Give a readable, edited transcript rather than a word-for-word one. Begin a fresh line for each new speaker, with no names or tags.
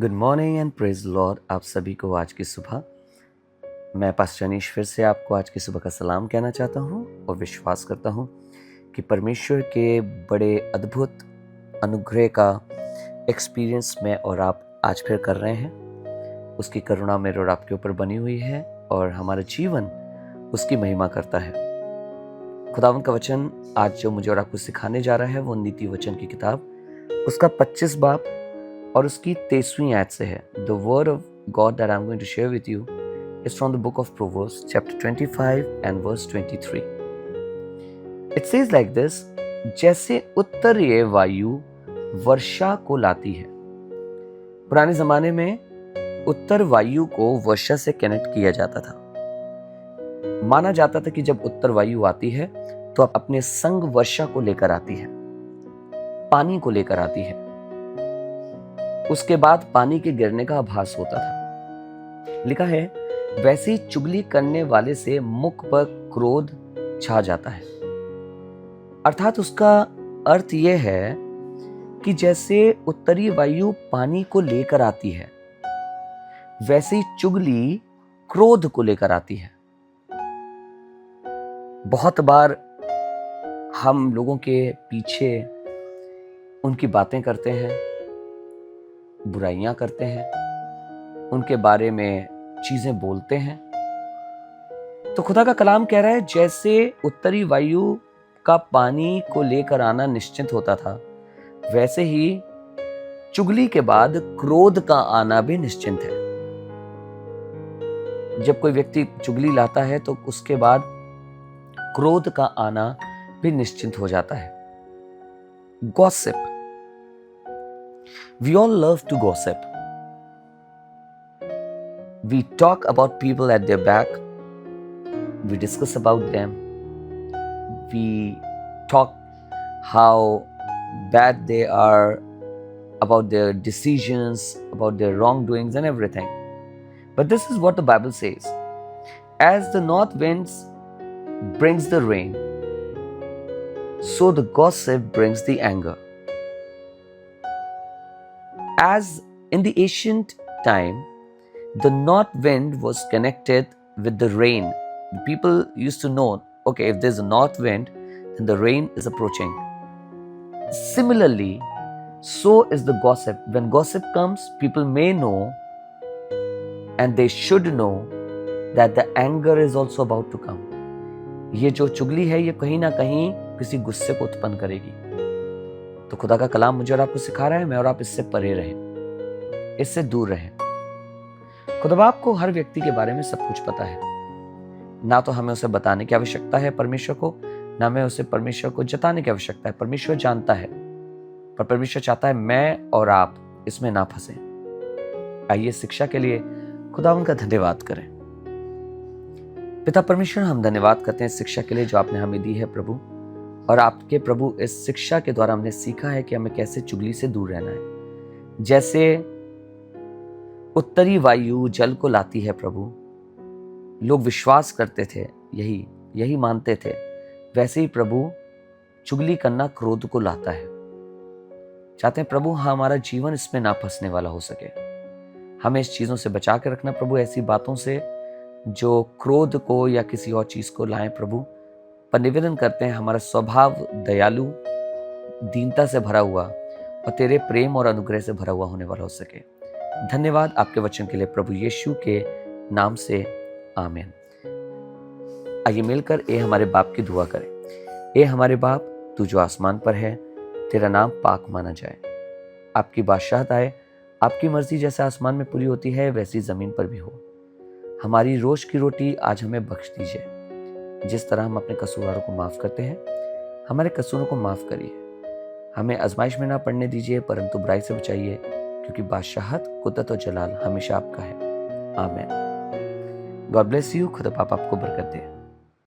Good morning and praise Lord. आप सभी को आज की सुबह, मैं पास्टर अनीश फिर से आपको आज की सुबह का सलाम कहना चाहता हूं और विश्वास करता हूं कि परमेश्वर के बड़े अद्भुत अनुग्रह का एक्सपीरियंस मैं और आप आज फिर कर रहे हैं। उसकी करुणा मेरे और आपके ऊपर बनी हुई है और हमारा जीवन उसकी महिमा करता है। खुदावंद का वचन आज जो मुझे और आपको सिखाने जा रहा है वो नीति वचन की किताब उसका 25 बाब और उसकी 23वीं आयत से है। The word of God that I'm going to share with you is from the book of Proverbs, chapter 25 and verse 23. It says like this, जैसे उत्तरीय वायु वर्षा को लाती है। पुराने जमाने में उत्तर वायु को वर्षा से कनेक्ट किया जाता था। माना जाता था कि जब उत्तर वायु आती है तो अपने संग वर्षा को लेकर आती है, पानी को लेकर आती है। उसके बाद पानी के गिरने का आभास होता था। लिखा है, वैसे ही चुगली करने वाले से मुख पर क्रोध छा जाता है। अर्थात उसका अर्थ यह है कि जैसे उत्तरी वायु पानी को लेकर आती है, वैसे ही चुगली क्रोध को लेकर आती है। बहुत बार हम लोगों के पीछे उनकी बातें करते हैं, बुराइयां करते हैं, उनके बारे में चीजें बोलते हैं। तो खुदा का कलाम कह रहा है, जैसे उत्तरी वायु का पानी को लेकर आना निश्चित होता था, वैसे ही चुगली के बाद क्रोध का आना भी निश्चित है। जब कोई व्यक्ति चुगली लाता है तो उसके बाद क्रोध का आना भी निश्चित हो जाता है। Gossip, we all love to gossip. We talk about people at their back. We discuss about them. We talk how bad they are, about their decisions, about their wrongdoings and everything. But this is what the Bible says. As the north winds brings the rain, so the gossip brings the anger. As in the ancient time, the north wind was connected with the rain. People used to know, okay, if there's a north wind, then the rain is approaching. Similarly, so is the gossip. When gossip comes, people may know and they should know that the anger is also about to come. ये जो चुगली है, ये कहीं ना कहीं किसी गुस्से को उत्पन्न करेगी। तो खुदा का कलाम मुझे और आपको सिखा रहा है, मैं और आप इससे परे रहें, इससे दूर रहें। खुदा बाप को हर व्यक्ति के बारे में सब कुछ पता है। ना तो हमें उसे बताने की आवश्यकता है परमेश्वर को, ना हमें उसे परमेश्वर को जताने की आवश्यकता है। परमेश्वर जानता है, पर परमेश्वर चाहता है मैं और आप इसमें ना फंसे। आइए शिक्षा के लिए खुदा उनका धन्यवाद करें। पिता परमेश्वर, हम धन्यवाद करते हैं शिक्षा के लिए जो आपने हमें दी है प्रभु। और आपके प्रभु इस शिक्षा के द्वारा हमने सीखा है कि हमें कैसे चुगली से दूर रहना है। जैसे उत्तरी वायु जल को लाती है प्रभु, लोग विश्वास करते थे, यही मानते थे, वैसे ही प्रभु चुगली करना क्रोध को लाता है। चाहते हैं प्रभु हमारा जीवन इसमें ना फंसने वाला हो सके। हमें इस चीजों से बचा के रखना प्रभु, ऐसी बातों से जो क्रोध को या किसी और चीज को लाएं प्रभु। पर निवेदन करते हैं हमारा स्वभाव दयालु, दीनता से भरा हुआ और तेरे प्रेम और अनुग्रह से भरा हुआ होने वाला हो सके। धन्यवाद आपके वचन के लिए प्रभु यीशु के नाम से, आमीन। आइए मिलकर ए हमारे बाप की दुआ करें। ए हमारे बाप, तू जो आसमान पर है, तेरा नाम पाक माना जाए, आपकी बादशाहत आए, आपकी मर्जी जैसे आसमान में पूरी होती है वैसी जमीन पर भी हो। हमारी रोज की रोटी आज हमें बख्श दीजिए। जिस तरह हम अपने कसूरवारों को माफ करते हैं, हमारे कसूरों को माफ करिए। हमें आजमाइश में ना पड़ने दीजिए, परंतु बुराई से बचाइए, क्योंकि बादशाहत, कुदरत और जलाल हमेशा आपका है। आमीन। God bless you. खुदा पाप आपको बरकत दे।